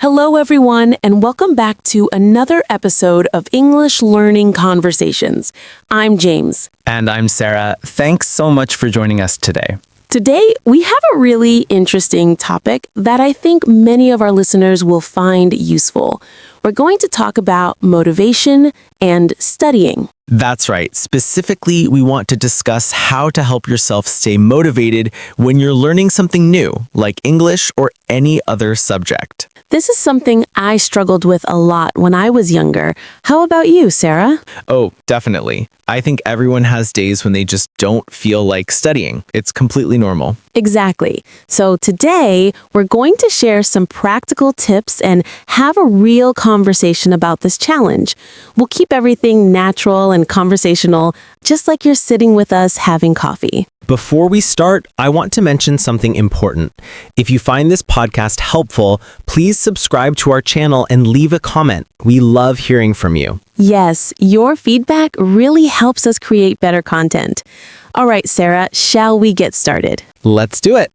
Hello, everyone, and welcome back to another episode of English Learning Conversations. I'm James. And I'm Sarah. Thanks so much for joining us today. Today, we have a really interesting topic that I think many of our listeners will find useful. We're going to talk about motivation and studying. That's right. Specifically, we want to discuss how to help yourself stay motivated when you're learning something new, like English or any other subject. This is something I struggled with a lot when I was younger. How about you, Sarah? Oh, definitely. I think everyone has days when they just don't feel like studying. It's completely normal. Exactly. So today, we're going to share some practical tips and have a real conversation about this challenge. We'll keep everything natural and conversational, just like you're sitting with us having coffee. Before we start, I want to mention something important. If you find this podcast helpful, please subscribe to our channel and leave a comment. We love hearing from you. Yes, your feedback really helps us create better content. All right, Sarah, shall we get started? Let's do it.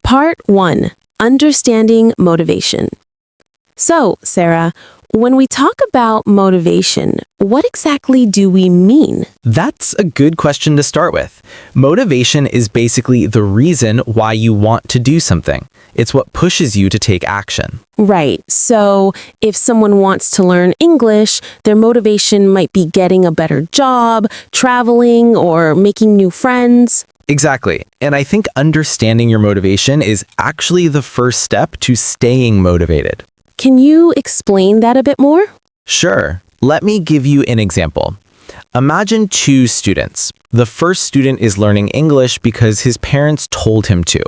Part 1. Understanding motivation. So, Sarah, when we talk about motivation, what exactly do we mean? That's a good question to start with. Motivation is basically the reason why you want to do something. It's what pushes you to take action. Right. So if someone wants to learn English, their motivation might be getting a better job, traveling, or making new friends. Exactly. And I think understanding your motivation is actually the first step to staying motivated. Can you explain that a bit more? Sure. Let me give you an example. Imagine two students. The first student is learning English because his parents told him to.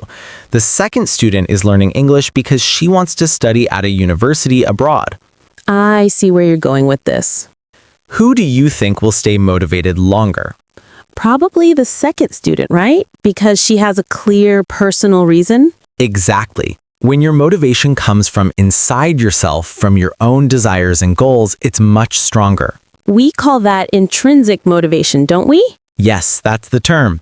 The second student is learning English because she wants to study at a university abroad. I see where you're going with this. Who do you think will stay motivated longer? Probably the second student, right? Because she has a clear personal reason. Exactly. When your motivation comes from inside yourself, from your own desires and goals, it's much stronger. We call that intrinsic motivation, don't we? Yes, that's the term.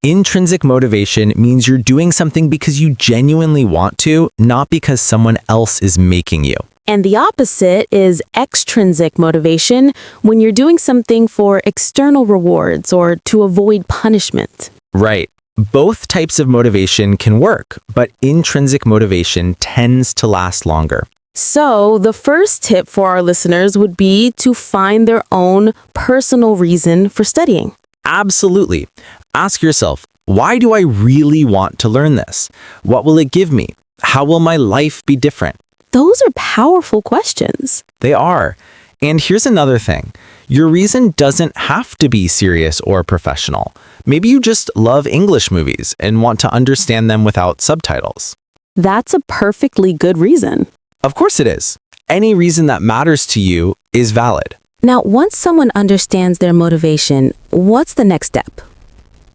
Intrinsic motivation means you're doing something because you genuinely want to, not because someone else is making you. And the opposite is extrinsic motivation, when you're doing something for external rewards or to avoid punishment. Right. Both types of motivation can work, but intrinsic motivation tends to last longer. So the first tip for our listeners would be to find their own personal reason for studying. Absolutely. Ask yourself, why do I really want to learn this? What will it give me? How will my life be different? Those are powerful questions. They are. And here's another thing. Your reason doesn't have to be serious or professional. Maybe you just love English movies and want to understand them without subtitles. That's a perfectly good reason. Of course it is. Any reason that matters to you is valid. Now, once someone understands their motivation, what's the next step?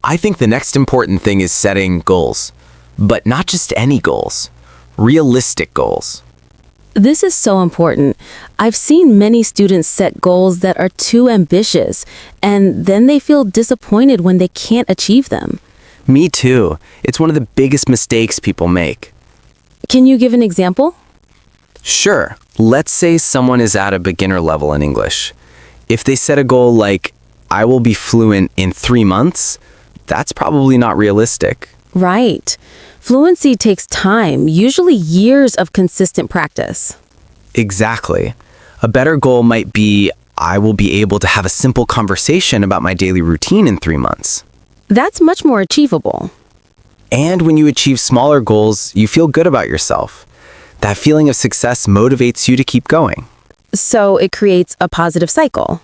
I think the next important thing is setting goals. But not just any goals. Realistic goals. This is so important. I've seen many students set goals that are too ambitious, and then they feel disappointed when they can't achieve them. Me too. It's one of the biggest mistakes people make. Can you give an example? Sure. Let's say someone is at a beginner level in English. If they set a goal like, I will be fluent in 3 months, that's probably not realistic. Right. Fluency takes time, usually years of consistent practice. Exactly. A better goal might be, I will be able to have a simple conversation about my daily routine in 3 months. That's much more achievable. And when you achieve smaller goals, you feel good about yourself. That feeling of success motivates you to keep going. So it creates a positive cycle.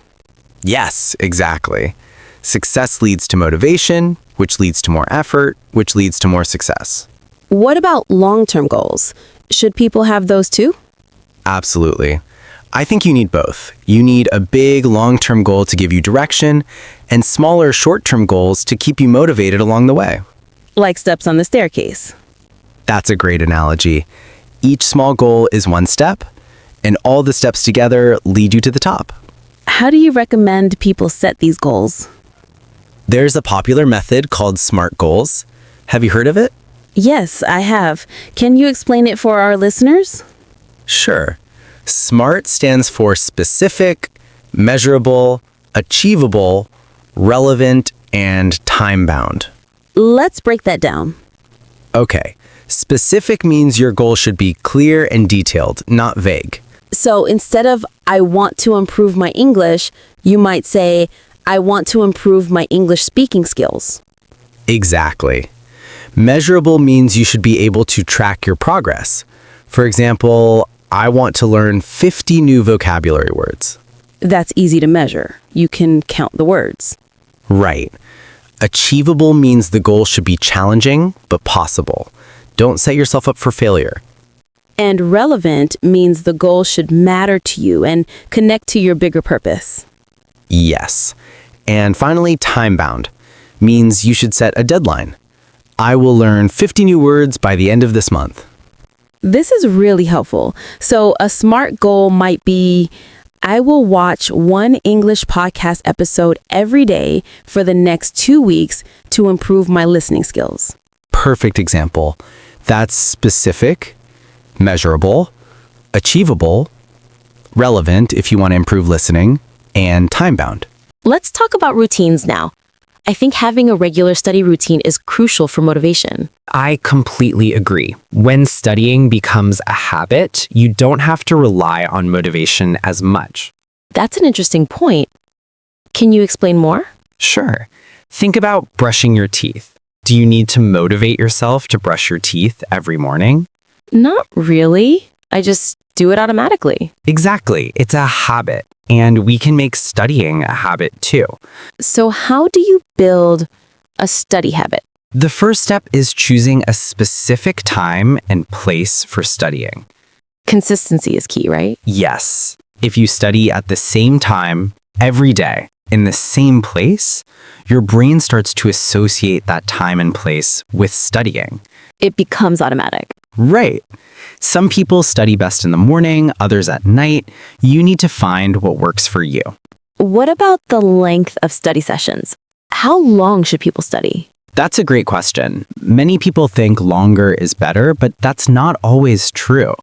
Yes, exactly. Success leads to motivation, which leads to more effort, which leads to more success. What about long-term goals? Should people have those too? Absolutely. I think you need both. You need a big long-term goal to give you direction, and smaller short-term goals to keep you motivated along the way. Like steps on the staircase. That's a great analogy. Each small goal is one step, and all the steps together lead you to the top. How do you recommend people set these goals? There's a popular method called SMART goals. Have you heard of it? Yes, I have. Can you explain it for our listeners? Sure. SMART stands for specific, measurable, achievable, relevant, and time-bound. Let's break that down. Okay. Specific means your goal should be clear and detailed, not vague. So instead of I want to improve my English, you might say I want to improve my English speaking skills. Exactly. Measurable means you should be able to track your progress. For example, I want to learn 50 new vocabulary words. That's easy to measure. You can count the words. Right. Achievable means the goal should be challenging, but possible. Don't set yourself up for failure. And relevant means the goal should matter to you and connect to your bigger purpose. Yes. And finally, time-bound means you should set a deadline. I will learn 50 new words by the end of this month. This is really helpful. So a SMART goal might be, I will watch one English podcast episode every day for the next 2 weeks to improve my listening skills. Perfect example. That's specific, measurable, achievable, relevant if you want to improve listening, and time-bound. Let's talk about routines now. I think having a regular study routine is crucial for motivation. I completely agree. When studying becomes a habit, you don't have to rely on motivation as much. That's an interesting point. Can you explain more? Sure. Think about brushing your teeth. Do you need to motivate yourself to brush your teeth every morning? Not really. I just do it automatically. Exactly. It's a habit, and we can make studying a habit too. So how do you build a study habit? The first step is choosing a specific time and place for studying. Consistency is key, right? Yes. If you study at the same time every day in the same place, your brain starts to associate that time and place with studying. It becomes automatic. Right. Some people study best in the morning, others at night. You need to find what works for you. What about the length of study sessions? How long should people study? That's a great question. Many people think longer is better, but that's not always true.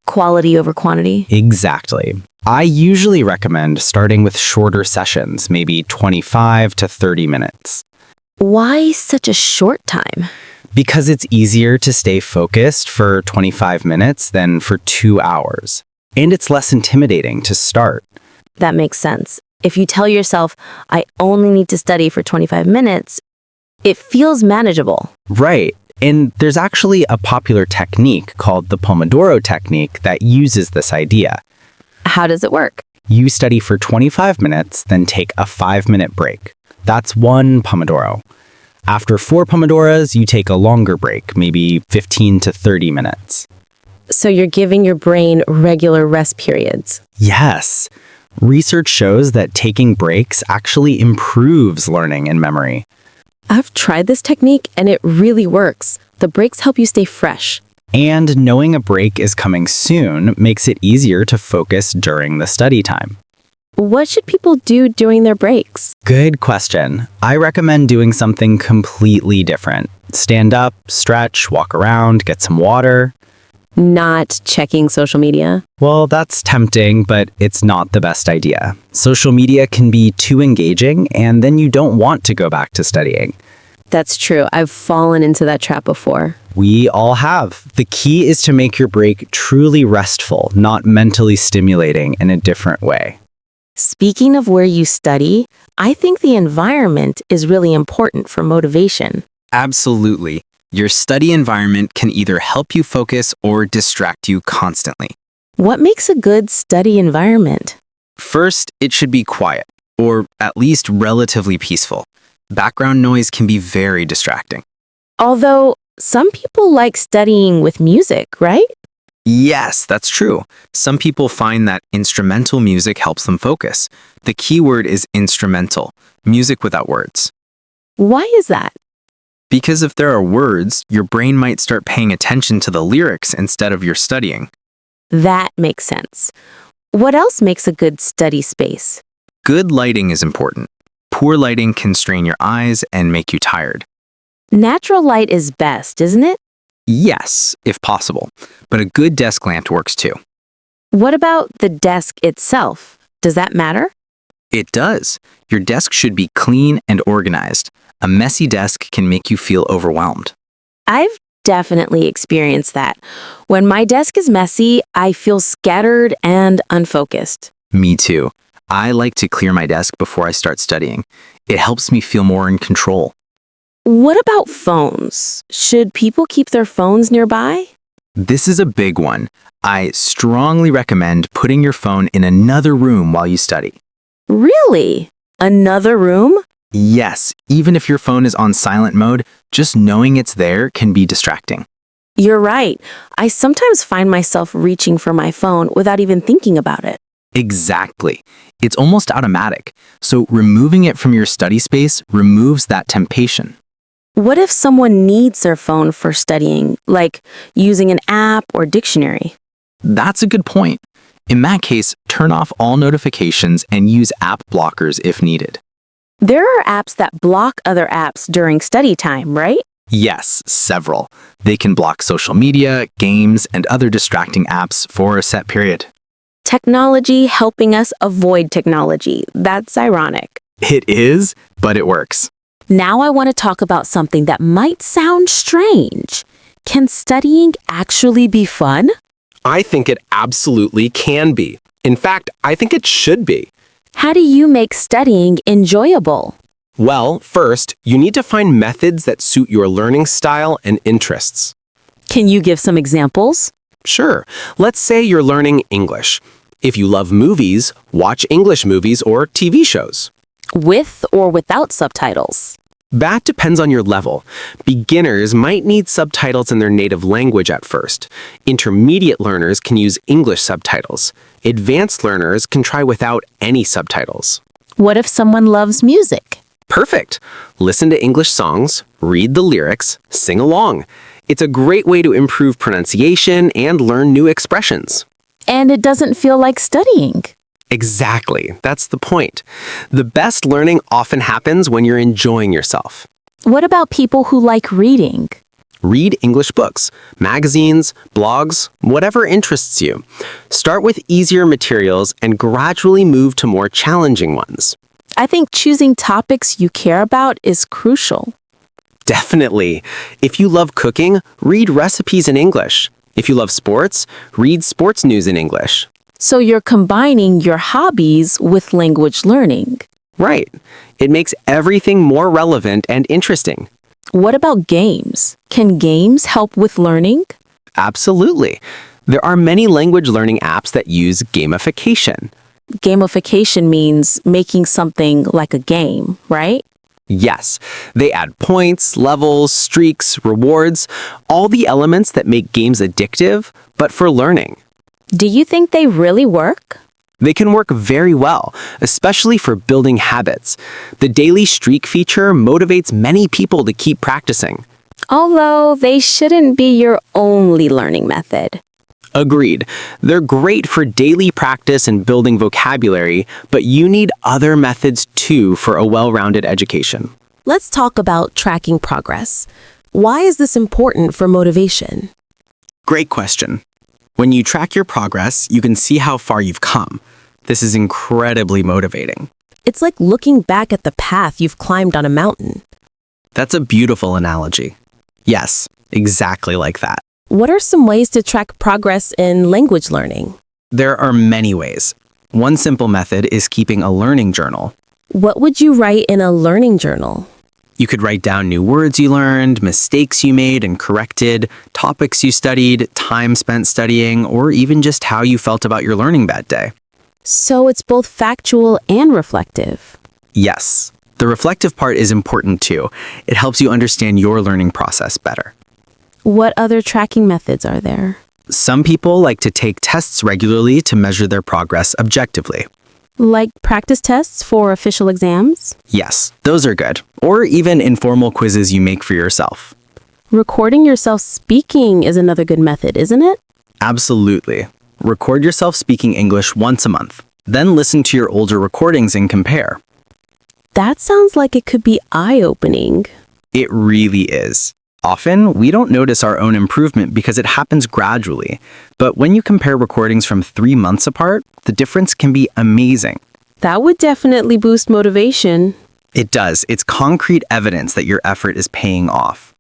Quality over quantity? Exactly. I usually recommend starting with shorter sessions, maybe 25 to 30 minutes. Why such a short time? Because it's easier to stay focused for 25 minutes than for 2 hours. And it's less intimidating to start. That makes sense. If you tell yourself, I only need to study for 25 minutes, it feels manageable. Right. And there's actually a popular technique called the Pomodoro technique that uses this idea. How does it work? You study for 25 minutes, then take a 5-minute break. That's one Pomodoro. After 4 Pomodoros, you take a longer break, maybe 15 to 30 minutes. So you're giving your brain regular rest periods. Yes. Research shows that taking breaks actually improves learning and memory. I've tried this technique and it really works. The breaks help you stay fresh. And knowing a break is coming soon makes it easier to focus during the study time. What should people do during their breaks? Good question. I recommend doing something completely different. Stand up, stretch, walk around, get some water. Not checking social media? Well, that's tempting, but it's not the best idea. Social media can be too engaging, and then you don't want to go back to studying. That's true. I've fallen into that trap before. We all have. The key is to make your break truly restful, not mentally stimulating in a different way. Speaking of where you study, I think the environment is really important for motivation. Absolutely. Your study environment can either help you focus or distract you constantly. What makes a good study environment? First, it should be quiet, or at least relatively peaceful. Background noise can be very distracting. Although, some people like studying with music, right? Yes, that's true. Some people find that instrumental music helps them focus. The key word is instrumental, music without words. Why is that? Because if there are words, your brain might start paying attention to the lyrics instead of your studying. That makes sense. What else makes a good study space? Good lighting is important. Poor lighting can strain your eyes and make you tired. Natural light is best, isn't it? Yes, if possible, but a good desk lamp works too. What about the desk itself? Does that matter? It does. Your desk should be clean and organized. A messy desk can make you feel overwhelmed. I've definitely experienced that. When my desk is messy, I feel scattered and unfocused. Me too. I like to clear my desk before I start studying. It helps me feel more in control. What about phones? Should people keep their phones nearby? This is a big one. I strongly recommend putting your phone in another room while you study. Really? Another room? Yes, even if your phone is on silent mode, just knowing it's there can be distracting. You're right. I sometimes find myself reaching for my phone without even thinking about it. Exactly. It's almost automatic. So removing it from your study space removes that temptation. What if someone needs their phone for studying, like using an app or dictionary? That's a good point. In that case, turn off all notifications and use app blockers if needed. There are apps that block other apps during study time, right? Yes, several. They can block social media, games, and other distracting apps for a set period. Technology helping us avoid technology. That's ironic. It is, but it works. Now I want to talk about something that might sound strange. Can studying actually be fun? I think it absolutely can be. In fact, I think it should be. How do you make studying enjoyable? Well, first, you need to find methods that suit your learning style and interests. Can you give some examples? Sure, let's say you're learning English. If you love movies, watch English movies or TV shows. With or without subtitles? That depends on your level. Beginners might need subtitles in their native language at first. Intermediate learners can use English subtitles. Advanced learners can try without any subtitles. What if someone loves music? Perfect! Listen to English songs, read the lyrics, sing along. It's a great way to improve pronunciation and learn new expressions. And it doesn't feel like studying. Exactly. That's the point. The best learning often happens when you're enjoying yourself. What about people who like reading? Read English books, magazines, blogs, whatever interests you. Start with easier materials and gradually move to more challenging ones. I think choosing topics you care about is crucial. Definitely. If you love cooking, read recipes in English. If you love sports, read sports news in English. So you're combining your hobbies with language learning. Right. It makes everything more relevant and interesting. What about games? Can games help with learning? Absolutely. There are many language learning apps that use gamification. Gamification means making something like a game, right? Yes, they add points, levels, streaks, rewards, all the elements that make games addictive, but for learning. Do you think they really work? They can work very well, especially for building habits. The daily streak feature motivates many people to keep practicing. Although they shouldn't be your only learning method. Agreed. They're great for daily practice and building vocabulary, but you need other methods too for a well-rounded education. Let's talk about tracking progress. Why is this important for motivation? Great question. When you track your progress, you can see how far you've come. This is incredibly motivating. It's like looking back at the path you've climbed on a mountain. That's a beautiful analogy. Yes, exactly like that. What are some ways to track progress in language learning? There are many ways. One simple method is keeping a learning journal. What would you write in a learning journal? You could write down new words you learned, mistakes you made and corrected, topics you studied, time spent studying, or even just how you felt about your learning that day. So it's both factual and reflective. Yes, the reflective part is important too. It helps you understand your learning process better. What other tracking methods are there? Some people like to take tests regularly to measure their progress objectively. Like practice tests for official exams? Yes, those are good. Or even informal quizzes you make for yourself. Recording yourself speaking is another good method, isn't it? Absolutely. Record yourself speaking English once a month. Then listen to your older recordings and compare. That sounds like it could be eye-opening. It really is. Often, we don't notice our own improvement because it happens gradually. But when you compare recordings from 3 months apart, the difference can be amazing. That would definitely boost motivation. It does. It's concrete evidence that your effort is paying off.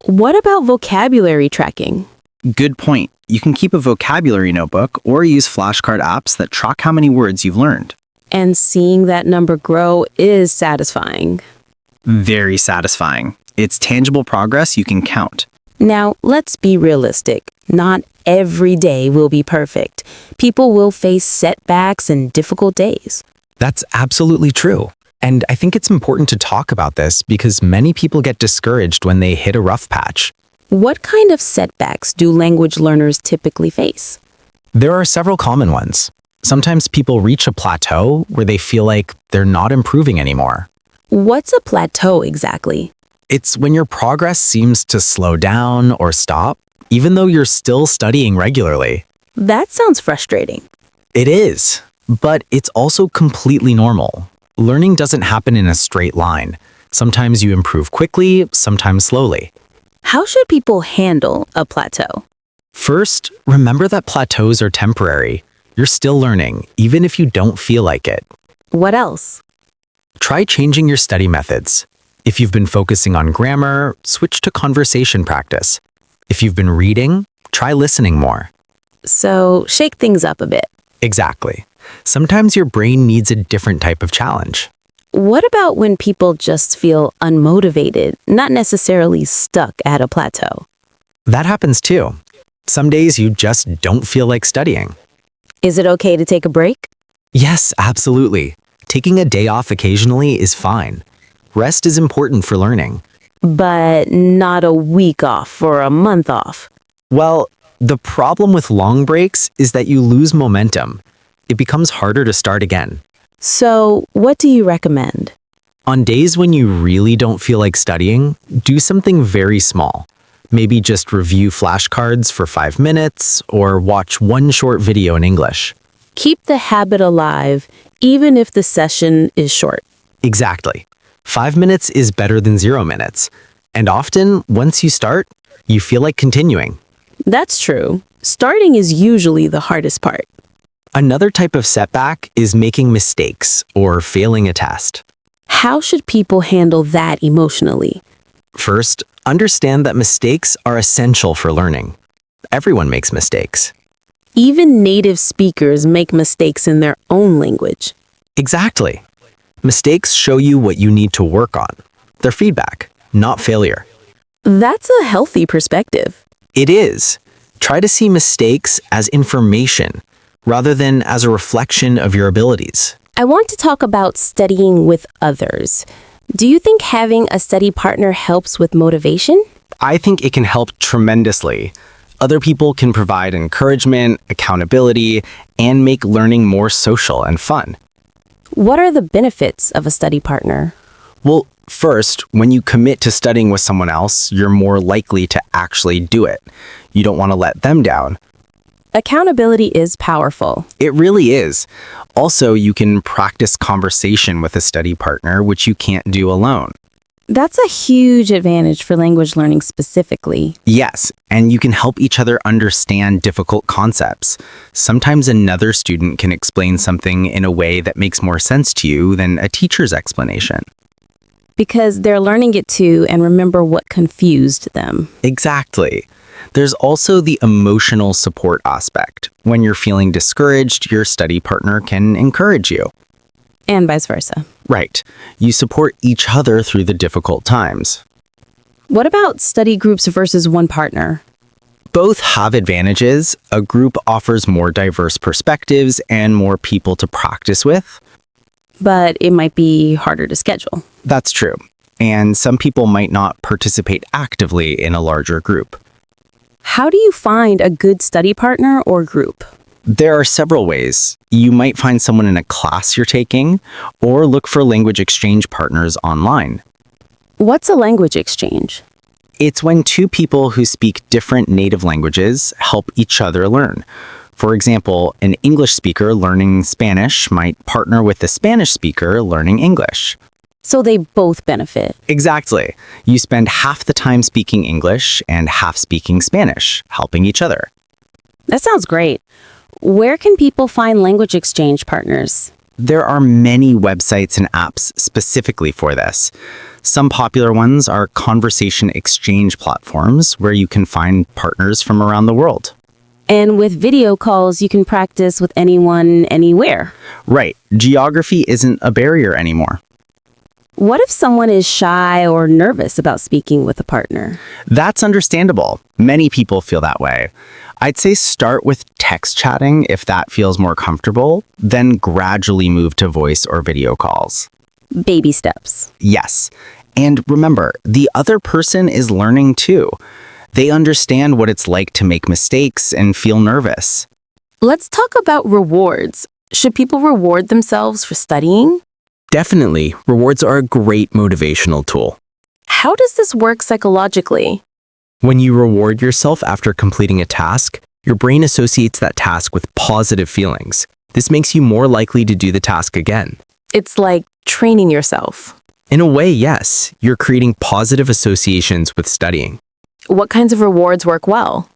What about vocabulary tracking? Good point. You can keep a vocabulary notebook or use flashcard apps that track how many words you've learned. And seeing that number grow is satisfying. Very satisfying. It's tangible progress you can count. Now, let's be realistic. Not every day will be perfect. People will face setbacks and difficult days. That's absolutely true. And I think it's important to talk about this because many people get discouraged when they hit a rough patch. What kind of setbacks do language learners typically face? There are several common ones. Sometimes people reach a plateau where they feel like they're not improving anymore. What's a plateau exactly? It's when your progress seems to slow down or stop, even though you're still studying regularly. That sounds frustrating. It is, but it's also completely normal. Learning doesn't happen in a straight line. Sometimes you improve quickly, sometimes slowly. How should people handle a plateau? First, remember that plateaus are temporary. You're still learning, even if you don't feel like it. What else? Try changing your study methods. If you've been focusing on grammar, switch to conversation practice. If you've been reading, try listening more. So, shake things up a bit. Exactly. Sometimes your brain needs a different type of challenge. What about when people just feel unmotivated, not necessarily stuck at a plateau? That happens too. Some days you just don't feel like studying. Is it okay to take a break? Yes, absolutely. Taking a day off occasionally is fine. Rest is important for learning. But not a week off or a month off. Well, the problem with long breaks is that you lose momentum. It becomes harder to start again. So, what do you recommend? On days when you really don't feel like studying, do something very small. Maybe just review flashcards for 5 minutes or watch one short video in English. Keep the habit alive, even if the session is short. Exactly. 5 minutes is better than 0 minutes. And often, once you start, you feel like continuing. That's true. Starting is usually the hardest part. Another type of setback is making mistakes or failing a test. How should people handle that emotionally? First, understand that mistakes are essential for learning. Everyone makes mistakes. Even native speakers make mistakes in their own language. Exactly. Mistakes show you what you need to work on. They're feedback, not failure. That's a healthy perspective. It is. Try to see mistakes as information rather than as a reflection of your abilities. I want to talk about studying with others. Do you think having a study partner helps with motivation? I think it can help tremendously. Other people can provide encouragement, accountability, and make learning more social and fun. What are the benefits of a study partner? Well, first, when you commit to studying with someone else, you're more likely to actually do it. You don't want to let them down. Accountability is powerful. It really is. Also, you can practice conversation with a study partner, which you can't do alone. That's a huge advantage for language learning specifically. Yes, and you can help each other understand difficult concepts. Sometimes another student can explain something in a way that makes more sense to you than a teacher's explanation. Because they're learning it too and remember what confused them. Exactly. There's also the emotional support aspect. When you're feeling discouraged, your study partner can encourage you. And vice versa. Right. You support each other through the difficult times. What about study groups versus one partner? Both have advantages. A group offers more diverse perspectives and more people to practice with. But it might be harder to schedule. That's true. And some people might not participate actively in a larger group. How do you find a good study partner or group? There are several ways. You might find someone in a class you're taking, or look for language exchange partners online. What's a language exchange? It's when two people who speak different native languages help each other learn. For example, an English speaker learning Spanish might partner with a Spanish speaker learning English. So they both benefit. Exactly. You spend half the time speaking English and half speaking Spanish, helping each other. That sounds great. Where can people find language exchange partners? There are many websites and apps specifically for this. Some popular ones are conversation exchange platforms where you can find partners from around the world. And with video calls, you can practice with anyone, anywhere. Right. Geography isn't a barrier anymore. What if someone is shy or nervous about speaking with a partner? That's understandable. Many people feel that way. I'd say start with text chatting if that feels more comfortable, then gradually move to voice or video calls. Baby steps. Yes. And remember, the other person is learning too. They understand what it's like to make mistakes and feel nervous. Let's talk about rewards. Should people reward themselves for studying? Definitely, rewards are a great motivational tool. How does this work psychologically? When you reward yourself after completing a task, your brain associates that task with positive feelings. This makes you more likely to do the task again. It's like training yourself. In a way, yes, you're creating positive associations with studying. What kinds of rewards work well?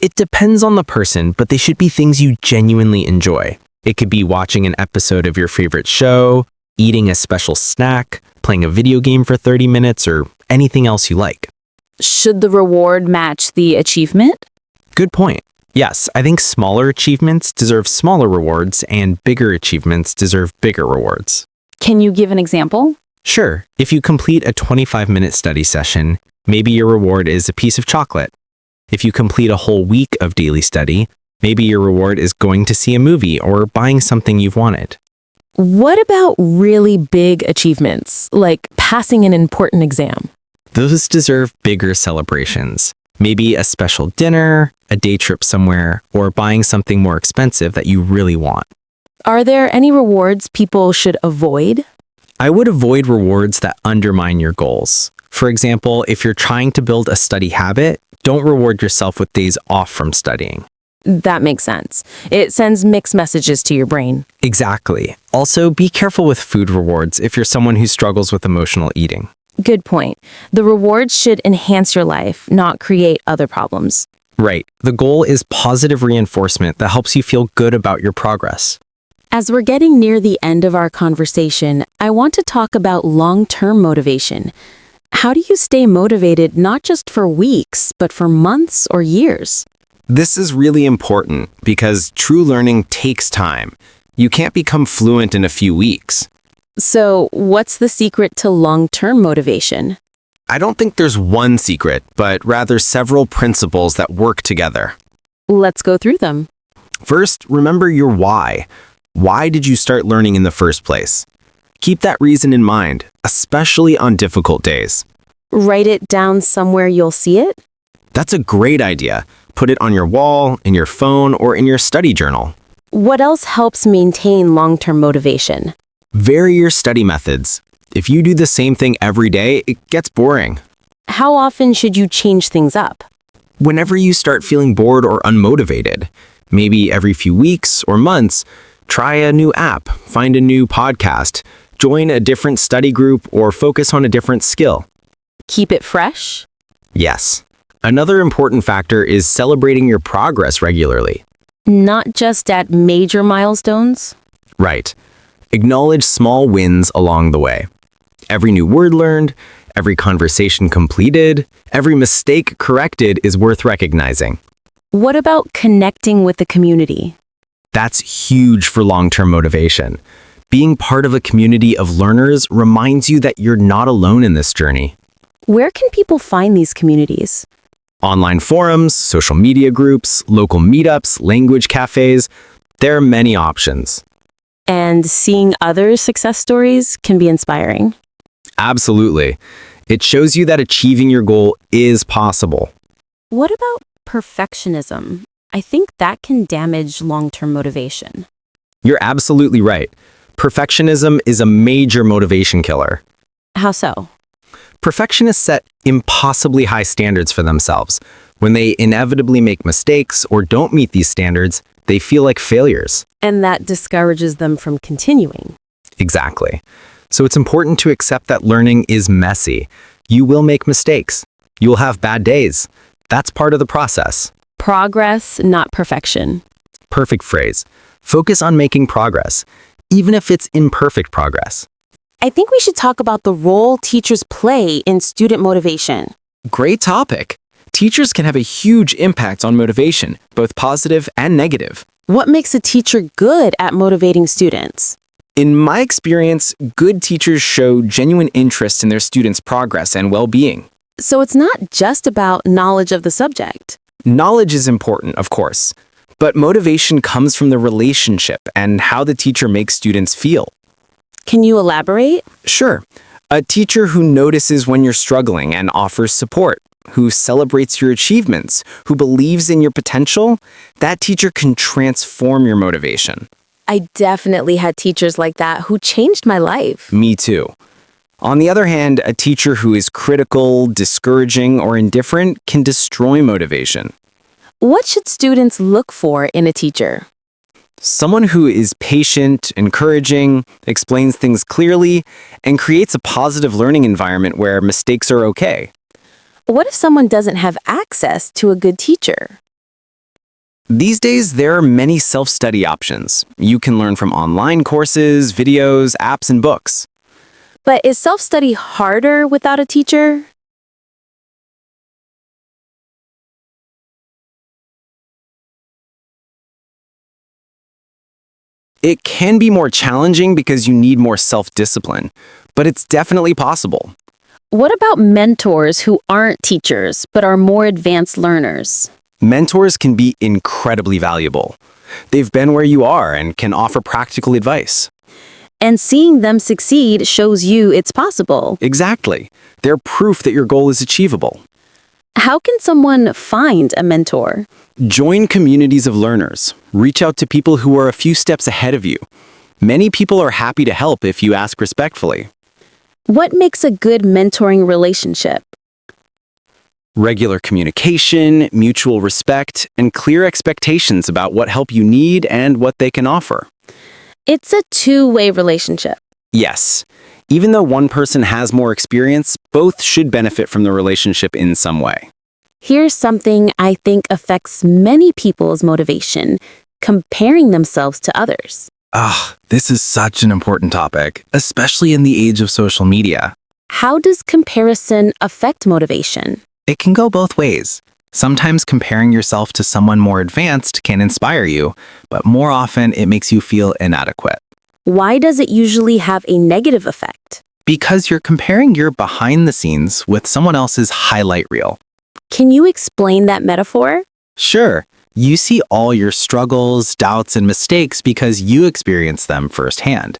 It depends on the person, but they should be things you genuinely enjoy. It could be watching an episode of your favorite show, eating a special snack, playing a video game for 30 minutes, or anything else you like. Should the reward match the achievement? Good point. Yes, I think smaller achievements deserve smaller rewards and bigger achievements deserve bigger rewards. Can you give an example? Sure, if you complete a 25-minute study session, maybe your reward is a piece of chocolate. If you complete a whole week of daily study, maybe your reward is going to see a movie or buying something you've wanted. What about really big achievements, like passing an important exam? Those deserve bigger celebrations. Maybe a special dinner, a day trip somewhere, or buying something more expensive that you really want. Are there any rewards people should avoid? I would avoid rewards that undermine your goals. For example, if you're trying to build a study habit, don't reward yourself with days off from studying. That makes sense. It sends mixed messages to your brain. Exactly. Also, be careful with food rewards if you're someone who struggles with emotional eating. Good point. The rewards should enhance your life, not create other problems. Right. The goal is positive reinforcement that helps you feel good about your progress. As we're getting near the end of our conversation, I want to talk about long-term motivation. How do you stay motivated not just for weeks, but for months or years? This is really important because true learning takes time. You can't become fluent in a few weeks. So, what's the secret to long-term motivation? I don't think there's one secret, but rather several principles that work together. Let's go through them. First, remember your why. Why did you start learning in the first place? Keep that reason in mind, especially on difficult days. Write it down somewhere you'll see it? That's a great idea. Put it on your wall, in your phone, or in your study journal. What else helps maintain long-term motivation? Vary your study methods. If you do the same thing every day, it gets boring. How often should you change things up? Whenever you start feeling bored or unmotivated, maybe every few weeks or months, try a new app, find a new podcast, join a different study group, or focus on a different skill. Keep it fresh? Yes. Another important factor is celebrating your progress regularly. Not just at major milestones? Right. Acknowledge small wins along the way. Every new word learned, every conversation completed, every mistake corrected is worth recognizing. What about connecting with the community? That's huge for long-term motivation. Being part of a community of learners reminds you that you're not alone in this journey. Where can people find these communities? Online forums, social media groups, local meetups, language cafes, there are many options. And seeing other success stories can be inspiring. Absolutely. It shows you that achieving your goal is possible. What about perfectionism? I think that can damage long-term motivation. You're absolutely right. Perfectionism is a major motivation killer. How so? Perfectionists set impossibly high standards for themselves. When they inevitably make mistakes or don't meet these standards, they feel like failures. And that discourages them from continuing. Exactly. So it's important to accept that learning is messy. You will make mistakes. You will have bad days. That's part of the process. Progress, not perfection. Perfect phrase. Focus on making progress, even if it's imperfect progress. I think we should talk about the role teachers play in student motivation. Great topic. Teachers can have a huge impact on motivation, both positive and negative. What makes a teacher good at motivating students? In my experience, good teachers show genuine interest in their students' progress and well-being. So it's not just about knowledge of the subject. Knowledge is important, of course, but motivation comes from the relationship and how the teacher makes students feel. Can you elaborate? Sure, a teacher who notices when you're struggling and offers support, who celebrates your achievements, who believes in your potential, that teacher can transform your motivation. I definitely had teachers like that who changed my life. Me too. On the other hand, a teacher who is critical, discouraging, or indifferent can destroy motivation. What should students look for in a teacher? Someone who is patient, encouraging, explains things clearly, and creates a positive learning environment where mistakes are okay. What if someone doesn't have access to a good teacher? These days, there are many self-study options. You can learn from online courses, videos, apps, and books. But is self-study harder without a teacher? It can be more challenging because you need more self-discipline, but it's definitely possible. What about mentors who aren't teachers but are more advanced learners? Mentors can be incredibly valuable. They've been where you are and can offer practical advice. And seeing them succeed shows you it's possible. Exactly. They're proof that your goal is achievable. How can someone find a mentor? Join communities of learners. Reach out to people who are a few steps ahead of you. Many people are happy to help if you ask respectfully. What makes a good mentoring relationship? Regular communication, mutual respect, and clear expectations about what help you need and what they can offer. It's a two-way relationship. Yes. Even though one person has more experience, both should benefit from the relationship in some way. Here's something I think affects many people's motivation: comparing themselves to others. This is such an important topic, especially in the age of social media. How does comparison affect motivation? It can go both ways. Sometimes comparing yourself to someone more advanced can inspire you, but more often it makes you feel inadequate. Why does it usually have a negative effect? Because you're comparing your behind the scenes with someone else's highlight reel. Can you explain that metaphor? Sure, you see all your struggles, doubts, and mistakes because you experience them firsthand.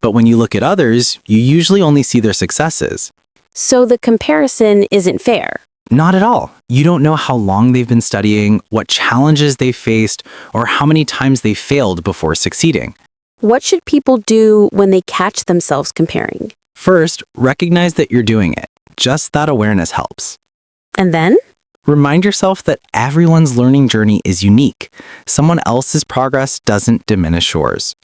But when you look at others, you usually only see their successes. So the comparison isn't fair. Not at all. You don't know how long they've been studying, what challenges they faced, or how many times they failed before succeeding. What should people do when they catch themselves comparing? First, recognize that you're doing it. Just that awareness helps. And then? Remind yourself that everyone's learning journey is unique. Someone else's progress doesn't diminish yours.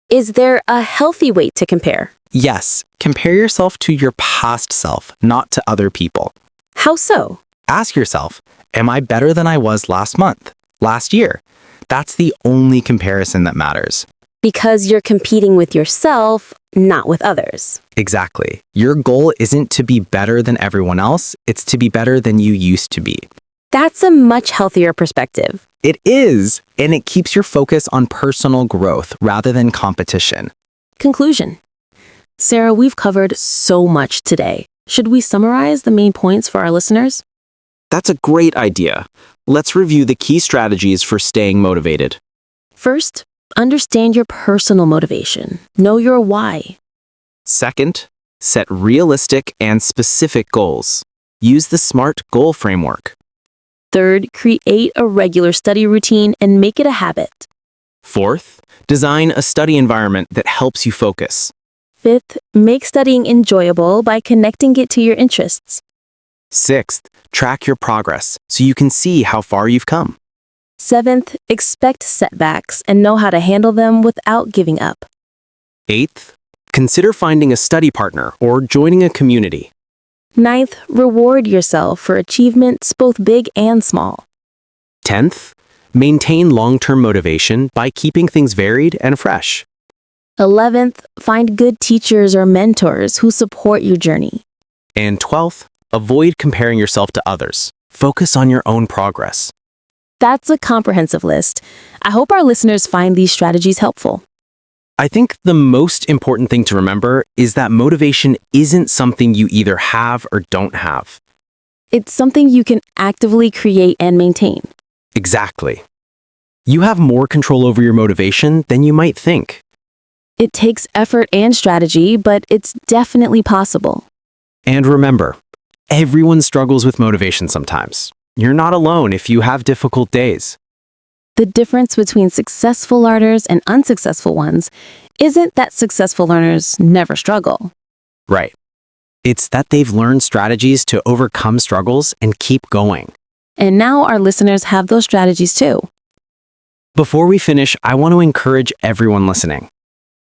Is there a healthy way to compare? Yes, compare yourself to your past self, not to other people. How so? Ask yourself, am I better than I was last month, last year? That's the only comparison that matters. Because you're competing with yourself, not with others. Exactly. Your goal isn't to be better than everyone else, it's to be better than you used to be. That's a much healthier perspective. It is, and it keeps your focus on personal growth rather than competition. Conclusion. Sarah, we've covered so much today. Should we summarize the main points for our listeners? That's a great idea. Let's review the key strategies for staying motivated. First, understand your personal motivation. Know your why. Second, set realistic and specific goals. Use the SMART goal framework. Third, create a regular study routine and make it a habit. Fourth, design a study environment that helps you focus. Fifth, make studying enjoyable by connecting it to your interests. Sixth, track your progress so you can see how far you've come. Seventh, expect setbacks and know how to handle them without giving up. Eighth, Consider finding a study partner or joining a community. Ninth, reward yourself for achievements both big and small. 10th, maintain long-term motivation by keeping things varied and fresh. 11th, find good teachers or mentors who support your journey. And 12th, avoid comparing yourself to others. Focus on your own progress. That's a comprehensive list. I hope our listeners find these strategies helpful. I think the most important thing to remember is that motivation isn't something you either have or don't have. It's something you can actively create and maintain. Exactly. You have more control over your motivation than you might think. It takes effort and strategy, but it's definitely possible. And remember, everyone struggles with motivation sometimes. You're not alone if you have difficult days. The difference between successful learners and unsuccessful ones isn't that successful learners never struggle. Right. It's that they've learned strategies to overcome struggles and keep going. And now our listeners have those strategies too. Before we finish, I want to encourage everyone listening.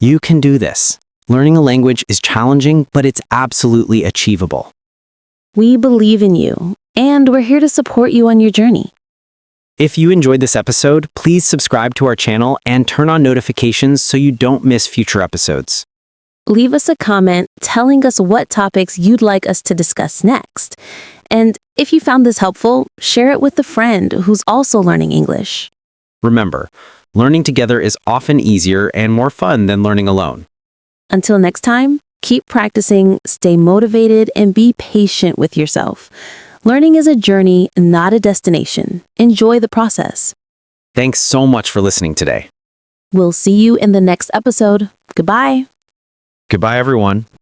You can do this. Learning a language is challenging, but it's absolutely achievable. We believe in you, and we're here to support you on your journey. If you enjoyed this episode, please subscribe to our channel and turn on notifications so you don't miss future episodes. Leave us a comment telling us what topics you'd like us to discuss next. And if you found this helpful, share it with a friend who's also learning English. Remember, learning together is often easier and more fun than learning alone. Until next time, keep practicing, stay motivated, and be patient with yourself. Learning is a journey, not a destination. Enjoy the process. Thanks so much for listening today. We'll see you in the next episode. Goodbye. Goodbye, everyone.